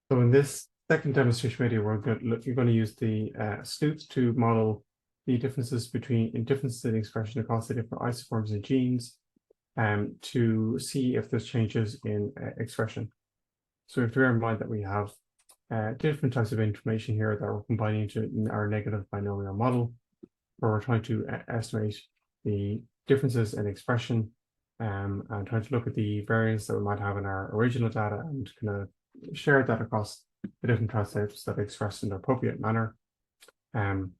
So in this second demonstration video, you're going to use the sleuth to model the differences in differences in expression across the different isoforms of genes, to see if there's changes in expression. So we have to bear in mind that we have different types of information here that we're combining into our negative binomial model, where we're trying to estimate the differences in expression, and trying to look at the variance that we might have in our original data and kind of share that across the different transcripts that are expressed in the appropriate manner. And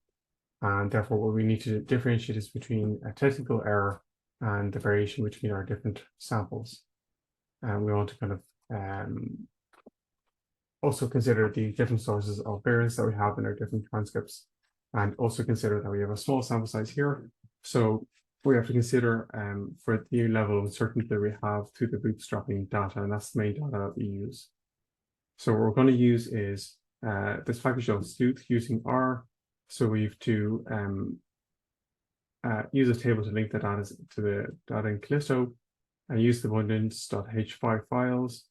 therefore, what we need to differentiate is between a technical error and the variation between our different samples. And we want to kind of also consider the different sources of variance that we have in our different transcripts, and also consider that we have a small sample size here. So we have to consider for the level of uncertainty that we have through the bootstrapping data, and that's the main data that we use. So what we're going to use is this package of sleuth using R. So we have to use a table to link the data to the data in Callisto, and use the abundance.h5 files.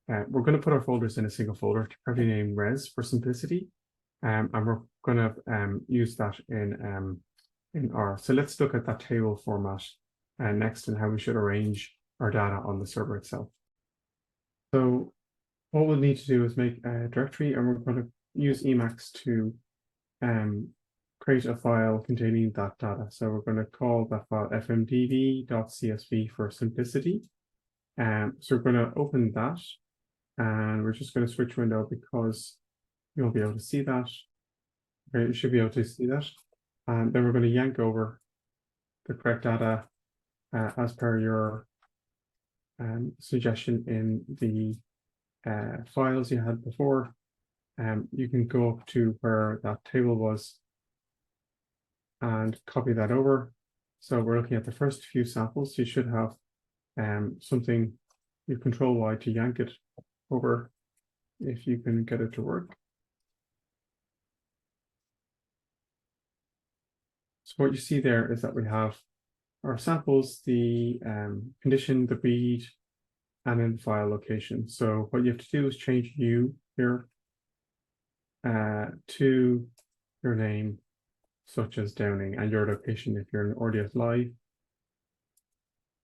We're going to put our folders in a single folder, preferably named res for simplicity, and we're going to use that in R. So let's look at that table format next, and how we should arrange our data on the server itself. So what we'll need to do is make a directory, and we're going to use Emacs to create a file containing that data. So we're going to call that file fmdb.csv for simplicity. So we're going to open that, and we're just going to switch window because you'll be able to see that. Okay, you should be able to see that. And then we're going to yank over the correct data as per your suggestion in the files you had before. You can go up to where that table was and copy that over. So we're looking at the first few samples. You should have something, you Control Y to yank it over if you can get it to work. So what you see there is that we have our samples, the condition, the read, and then the file location. So what you have to do is change U here to your name, such as Downing, and your location if you're in RDS Live.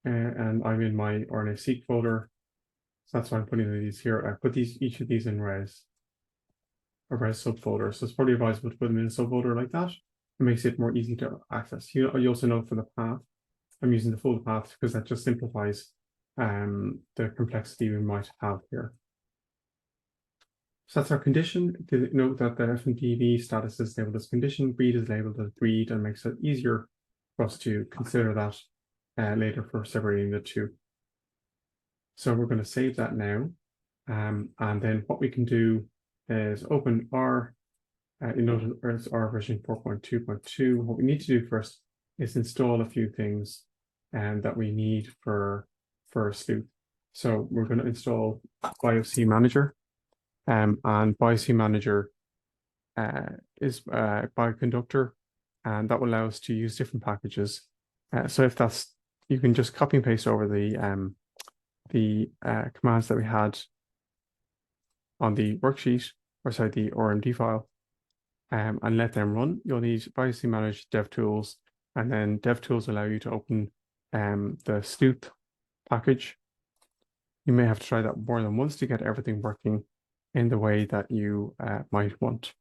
And I'm in my RNA-seq folder, so that's why I'm putting these here. I put each of these in res, a res subfolder. So it's probably advisable to put them in a subfolder like that. It makes it more easy to access. You also know for the path, I'm using the full path because that just simplifies the complexity we might have here. So that's our condition. Note that the FMDB status is labeled as condition, read is labeled as read, and makes it easier for us to consider that later for separating the two. So we're going to save that now. And then what we can do is open R. You notice it's R version 4.2.2. What we need to do first is install a few things that we need for sleuth. So we're going to install BioC Manager. And BioC Manager is bioconductor, and that will allow us to use different packages. So if that's, you can just copy and paste over the commands that we had on the worksheet, or sorry, the RMD file, and let them run. You'll need BioC Manage DevTools, and then DevTools allow you to open the sleuth package. You may have to try that more than once to get everything working in the way that you might want.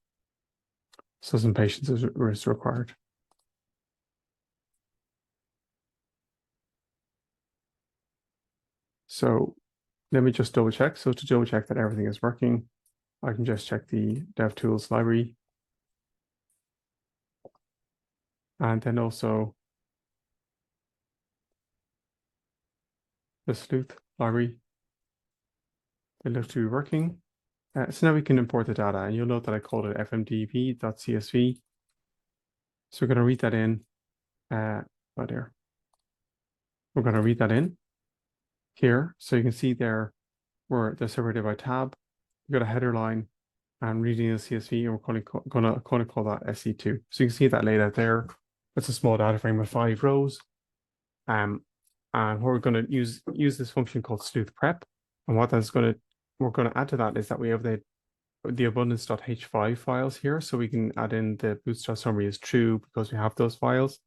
So some patience is required. So let me just double check. So to double check that everything is working, I can just check the DevTools library. And then also the sleuth library. They look to be working. So now we can import the data, and you'll note that I called it fmdb.csv. So we're going to read that in right there. We're going to read that in here. So you can see there where they're separated by tab. We've got a header line and reading the CSV, and we're going to call that SE2. So you can see that laid out there. It's a small data frame with 5 rows. And we're going to use this function called sleuth prep. And what that's going to, we're going to add to that is that we have the the abundance.h5 files here, so we can add in the bootstrap summary is true because we have those files,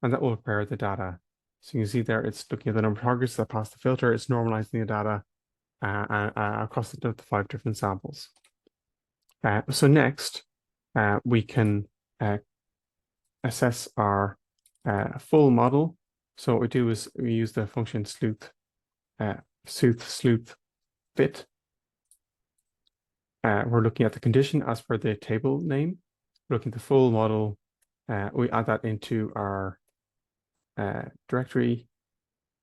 and that will prepare the data. So you can see there, it's looking at the number of targets that pass the filter, it's normalizing the data across the 5 different samples. So next, we can assess our full model. So what we do is we use the function sleuth fit. We're looking at the condition as per the table name. Looking at the full model, we add that into our directory.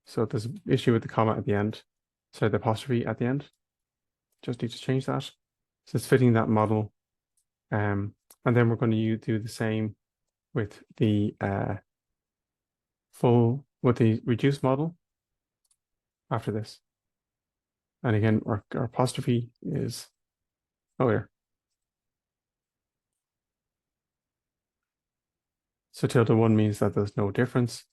So there's an issue with the comma at the end, so the apostrophe at the end. Just need to change that. So it's fitting that model. And then we're going to do the same with the reduced model after this. And again, our apostrophe is here. So tilde 1 means that there's no difference.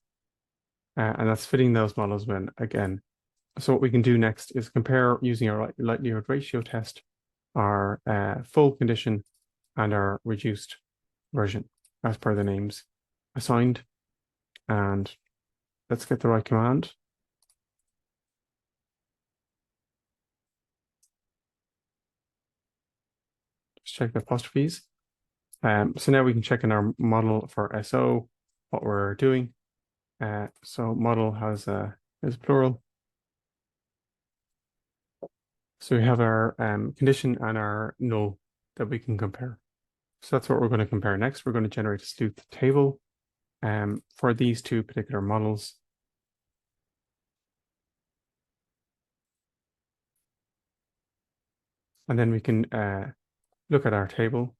And that's fitting those models when, again. So what we can do next is compare using our likelihood ratio test, our full condition and our reduced version as per the names assigned. And let's get the right command. Just check the apostrophes. So now we can check in our model for SO what we're doing. So model is plural. So we have our condition and our null that we can compare. So that's what we're going to compare next. We're going to generate a sleuth table for these two particular models. And then we can look at our table,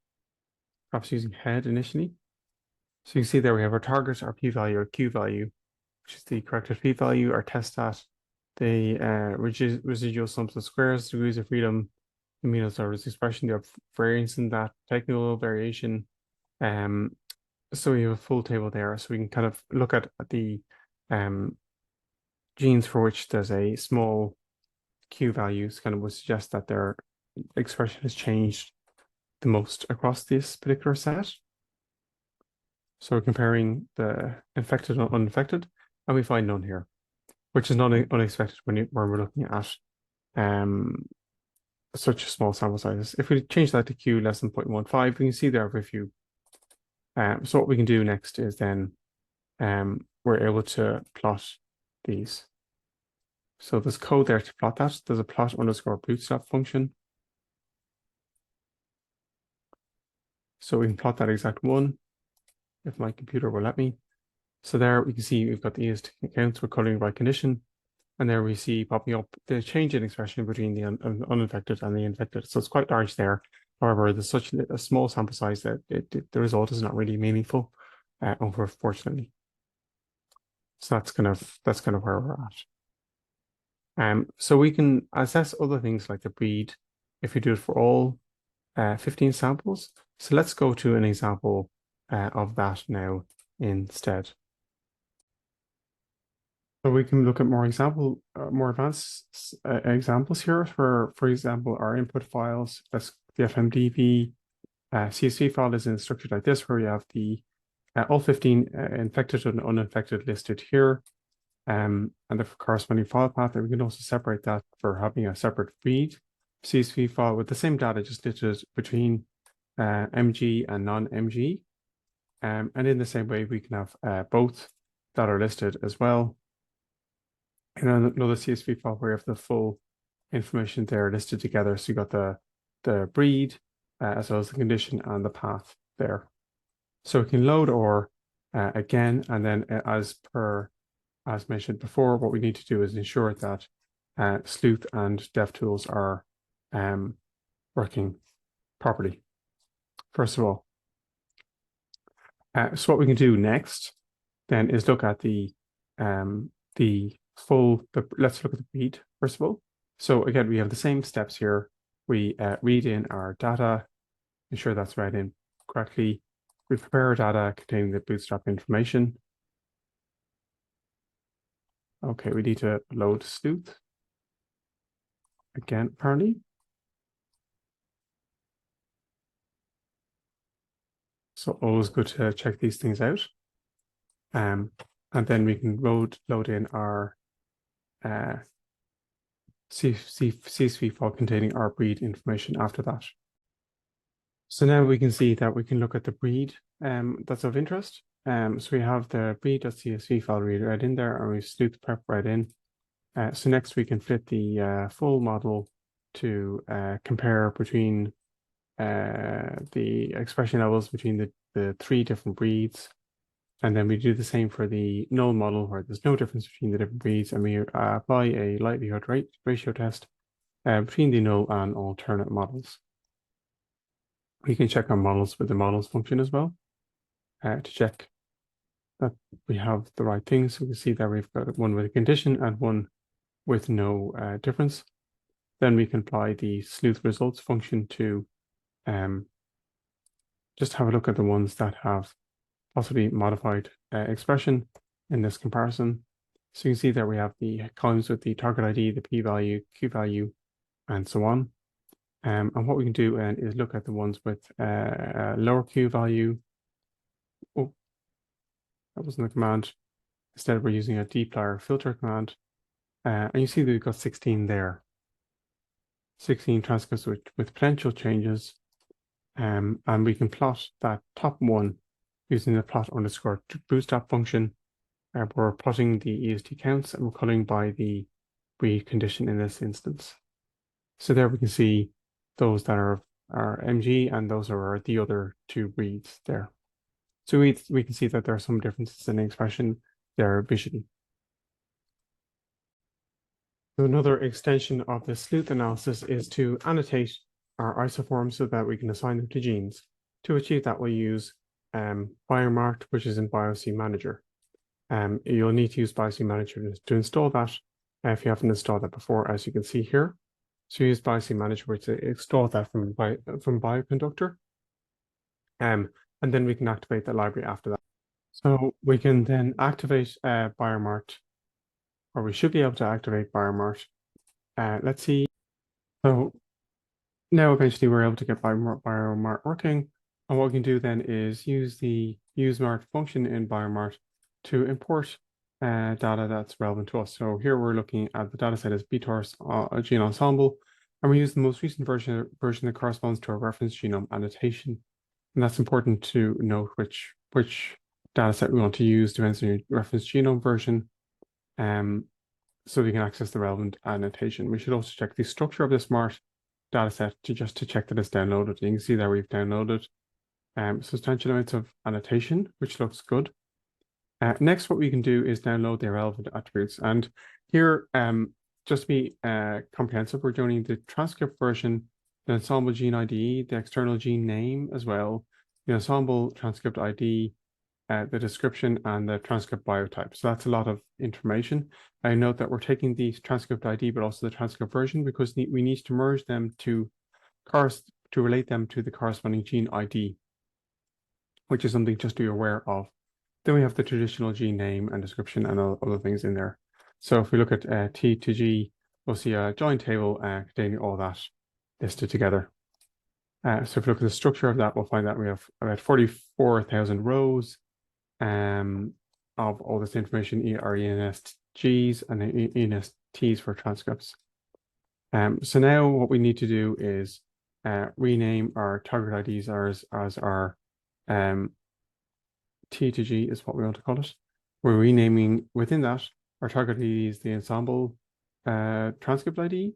perhaps using head initially. So you can see there we have our target, our p-value, our q-value, which is the corrected p-value, our test stat, the residual sums of squares, degrees of freedom, the mean of service expression, the variance in that, technical variation. So we have a full table there, so we can kind of look at the genes for which there's a small q values, kind of would suggest that their expression has changed the most across this particular set. So we're comparing the infected and uninfected, and we find none here, which is not unexpected when we're looking at such small sample sizes. If we change that to q less than 0.15, we can see there very few. So what we can do next is then we're able to plot these. So there's code there to plot that. There's a plot underscore bootstrap function. So we can plot that exact one if my computer will let me. So there we can see we've got the ES counts, we're coloring by condition. And there we see popping up the change in expression between the uninfected and the infected. So it's quite large there. However, there's such a small sample size that the result is not really meaningful, unfortunately. So that's kind of where we're at. So we can assess other things like the breed if we do it for all 15 samples. So let's go to an example of that now instead. So we can look at more advanced examples here. For example, our input files. That's the FMDB CSV file is structured like this, where you have the all 15 infected and uninfected listed here, and the corresponding file path. And we can also separate that for having a separate read CSV file with the same data, just listed between MG and non-MG. And in the same way, we can have both that are listed as well. And another CSV file where you have the full information there listed together. So you got the breed as well as the condition and the path there. So we can load OR again, and then as mentioned before, what we need to do is ensure that sleuth and DevTools are working properly, first of all. So what we can do next then is look at let's look at the read first of all. So again, we have the same steps here. We read in our data, ensure that's read in correctly. We prepare our data containing the bootstrap information. Okay, we need to load sleuth again, apparently. So always good to check these things out. And then we can load in our CSV file containing our breed information after that. So now we can see that we can look at the breed that's of interest. So we have the breed.csv file reader right in there, and we sleuth prep right in. So next we can fit the full model to compare between the expression levels between the three different breeds. And then we do the same for the null model where there's no difference between the different breeds, and we apply a likelihood ratio test between the null and alternate models. We can check our models with the models function as well to check that we have the right things. So we can see that we've got one with a condition and one with no difference. Then we can apply the sleuth results function to just have a look at the ones that have possibly modified expression in this comparison. So you can see that we have the columns with the target ID, the p-value, q-value, and so on. And what we can do is look at the ones with lower q-value. Oh, that wasn't a command. Instead, we're using a dplyr filter command. And you see that we've got 16 there. 16 transcripts with potential changes. And we can plot that top one using the plot underscore bootstrap function. We're plotting the EST counts, and we're cutting by the breed condition in this instance. So there we can see those that are MG, and those are the other two breeds there. So we can see that there are some differences in the expression there visually. So another extension of the sleuth analysis is to annotate our isoforms so that we can assign them to genes. To achieve that, we'll use Biomart, which is in BioC Manager. You'll need to use BioC Manager to install that if you haven't installed that before, as you can see here. So use BioC Manager to install that from Bioconductor. And then we can activate the library after that. So we can then activate Biomart, or we should be able to activate Biomart. Let's see. So now eventually we're able to get Biomart working. And what we can do then is use the useMart function in Biomart to import data that's relevant to us. So here we're looking at the data set as BTORS gene ensemble, and we use the most recent version that corresponds to our reference genome annotation. And that's important to note which data set we want to use to enter the reference genome version, so we can access the relevant annotation. We should also check the structure of the smart data set to check that it's downloaded. You can see that we've downloaded substantial amounts of annotation, which looks good. Next, what we can do is download the relevant attributes. And here, just to be comprehensive, we're doing the transcript version, the ensemble gene ID, the external gene name as well, the ensemble transcript ID, the description, and the transcript biotype. So that's a lot of information. I note that we're taking the transcript ID, but also the transcript version, because we need to merge them to relate them to the corresponding gene ID, which is something just to be aware of. Then we have the traditional gene name and description and all other things in there. So if we look at T to G, we'll see a join table containing all that listed together. So if we look at the structure of that, we'll find that we have about 44,000 rows of all this information, ENSGs and ENSTs for transcripts. So now what we need to do is rename our target IDs as our T to G is what we want to call it. We're renaming within that our target ID is the ensemble transcript ID,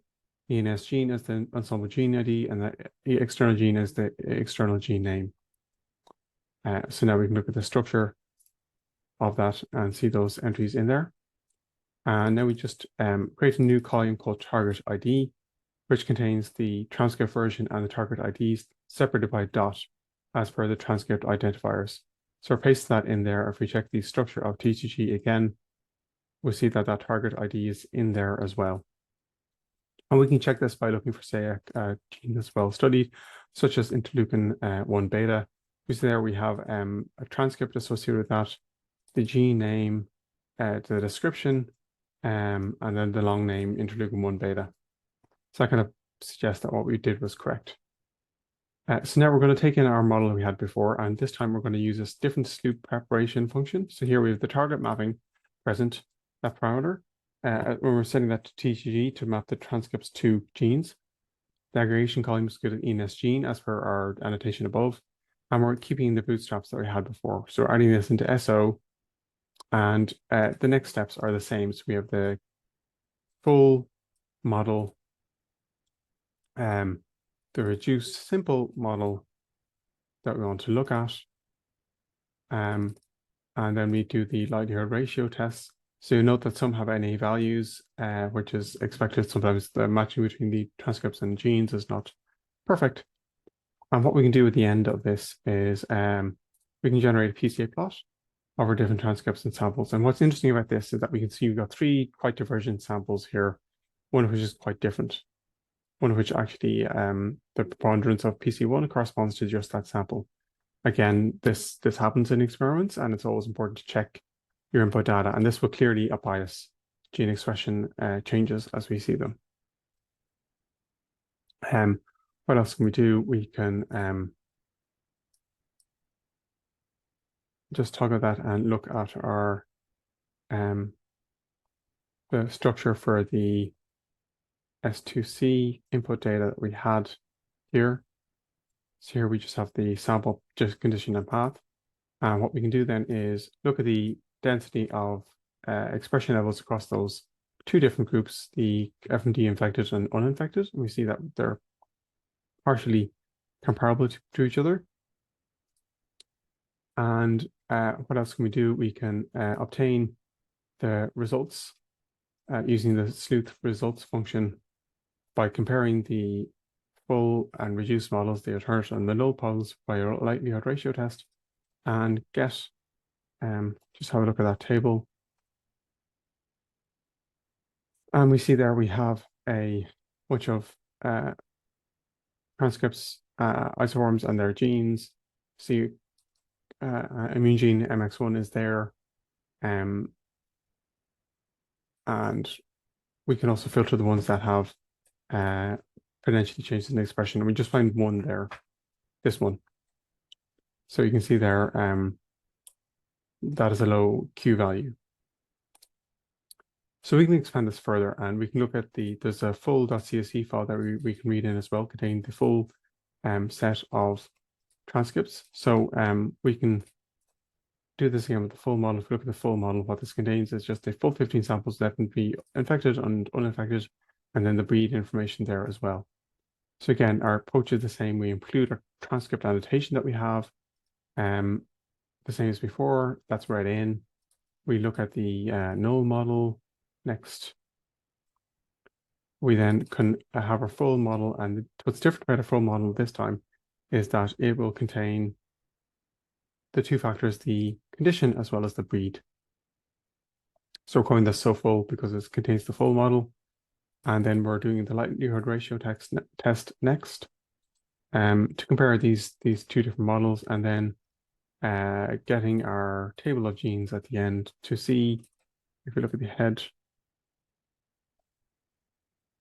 ENS gene as the ensemble gene ID, and the external gene as the external gene name. So now we can look at the structure of that and see those entries in there. And now we just create a new column called target ID, which contains the transcript version and the target IDs separated by dot as per the transcript identifiers. So paste that in there. If we check the structure of T2G again, we'll see that that target ID is in there as well. And we can check this by looking for, say, a gene that's well studied, such as interleukin 1 beta. We see there we have a transcript associated with that, the gene name, the description, and then the long name interleukin 1 beta. So that kind of suggests that what we did was correct. So now we're going to take in our model we had before, and this time we're going to use this different sleuth preparation function. So here we have the target mapping present, that parameter. When we're setting that to TGG to map the transcripts to genes. The aggregation column is good at ENS gene as per our annotation above. And we're keeping the bootstraps that we had before. So we're adding this into SO. And the next steps are the same. So we have the full model, the reduced simple model that we want to look at. And then we do the likelihood ratio tests. So you note that some have NA values, which is expected. Sometimes the matching between the transcripts and genes is not perfect. And what we can do at the end of this is we can generate a PCA plot of our different transcripts and samples. And what's interesting about this is that we can see we've got 3 quite divergent samples here, one of which is quite different, one of which actually the preponderance of PC1 corresponds to just that sample. Again, this happens in experiments, and it's always important to check your input data, and this will clearly bias gene expression changes as we see them. What else can we do? We can just toggle that and look at our the structure for the S2C input data that we had here. So here we just have the sample just condition and path. And what we can do then is look at the density of expression levels across those 2 different groups, the FMD infected and uninfected. And we see that they're partially comparable to each other. And what else can we do? We can obtain the results using the sleuth results function by comparing the full and reduced models, the alternate and the null models by a likelihood ratio test, and get, just have a look at that table. And we see there we have a bunch of transcripts, isoforms and their genes. See, immune gene MX1 is there. And we can also filter the ones that have potentially changes in the expression. And we just find one there, this one. So you can see there, that is a low Q value. So we can expand this further, and we can look at there's a full.csv file that we can read in as well, containing the full set of transcripts. So we can do this again with the full model. If we look at the full model, what this contains is just a full 15 samples that can be infected and uninfected, and then the breed information there as well. So again, our approach is the same. We include our transcript annotation that we have, the same as before. That's read in. We look at the null model next. We then can have our full model, and what's different about a full model this time is that it will contain the 2 factors, the condition as well as the breed. So we're calling this so full because it contains the full model. And then we're doing the likelihood ratio test next to compare these 2 different models, and then getting our table of genes at the end to see, if we look at the head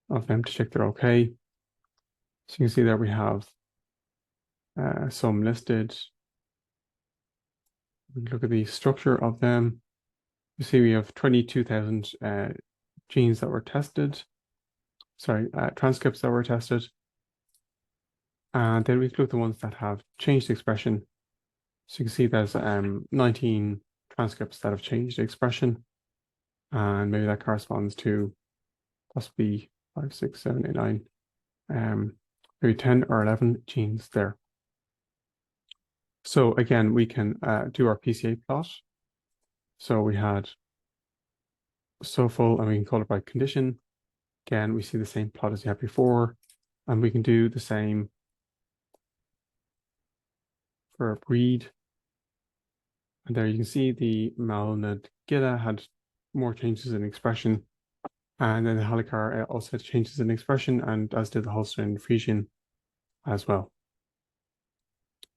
of them, to check they're okay. So you can see there we have some listed. We look at the structure of them. You see we have 22,000 genes that were tested. Sorry, transcripts that were tested. And then we look at the ones that have changed expression. So you can see there's 19 transcripts that have changed expression. And maybe that corresponds to possibly 5, 6, 7, 8, 9, maybe 10 or 11 genes there. So again, we can do our PCA plot. So we had so full, and we can call it by condition. Again, we see the same plot as we had before, and we can do the same for a breed. And there you can see the Malnagilla had more changes in expression, and then the Halicar also had changes in expression, and as did the Holstein Friesian as well.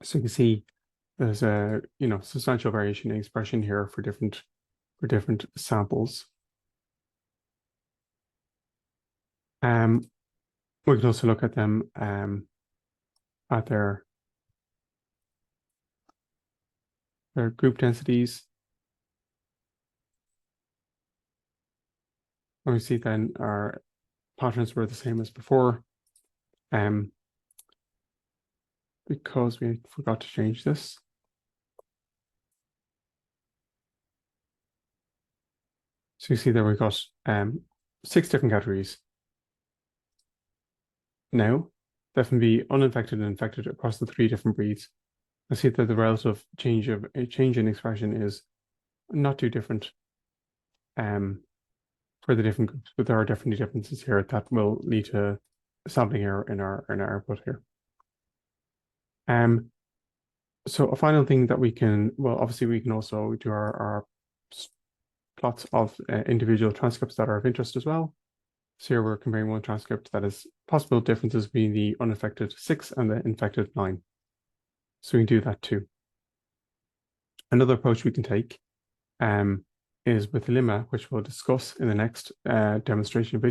So you can see there's a substantial variation in expression here for different samples. We can also look at them at their group densities. And we see then our patterns were the same as before, because we forgot to change this. So you see there we've got 6 different categories. Now, that can be uninfected and infected across the 3 different breeds. I see that the relative change in expression is not too different for the different groups, but there are definitely differences here that will lead to sampling error in our output here. So a final thing that we can, well, obviously we can also do our plots of individual transcripts that are of interest as well. So here we're comparing one transcript that has possible differences between the unaffected 6 and the infected 9. So we can do that too. Another approach we can take is with lemma, which we'll discuss in the next demonstration video.